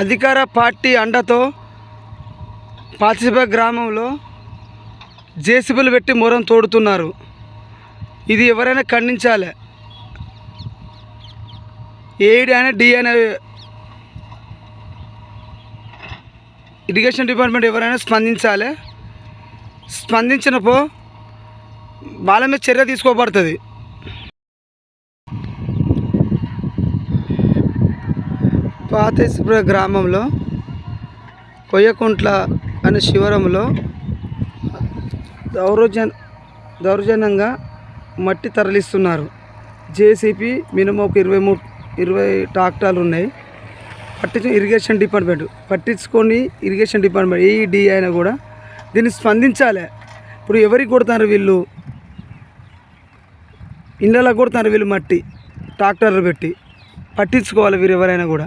అధికార పార్టీ అండతో పాచిపేట గ్రామంలో జేసీబీలు పెట్టి మొరం తోడుతున్నారు. ఇది ఎవరైనా ఖండించాలి. ఏడీ అయినా డి అయినా ఇరిగేషన్ డిపార్ట్మెంట్ ఎవరైనా స్పందించాలి. స్పందించినప్పుడు వాళ్ళ మీద చర్య తీసుకోబడుతుంది. పాచిపేట గ్రామంలో కొయ్యకుంట్ల అనే శివరంలో దౌర్జన్యంగా మట్టి తరలిస్తున్నారు. జేసీబీ మినిమం ఒక 20 ట్రాక్టర్లు ఉన్నాయి. ఇరిగేషన్ డిపార్ట్మెంట్ పట్టించుకొని ఇరిగేషన్ డిపార్ట్మెంట్ ఏఈడి అయినా కూడా దీన్ని స్పందించాలి. ఇప్పుడు ఎవరికి కొడుతున్నారు వీళ్ళు? ఇళ్ళలో కొడుతున్నారు వీళ్ళు మట్టి ట్రాక్టర్లు పెట్టి. పట్టించుకోవాలి వీరు ఎవరైనా కూడా.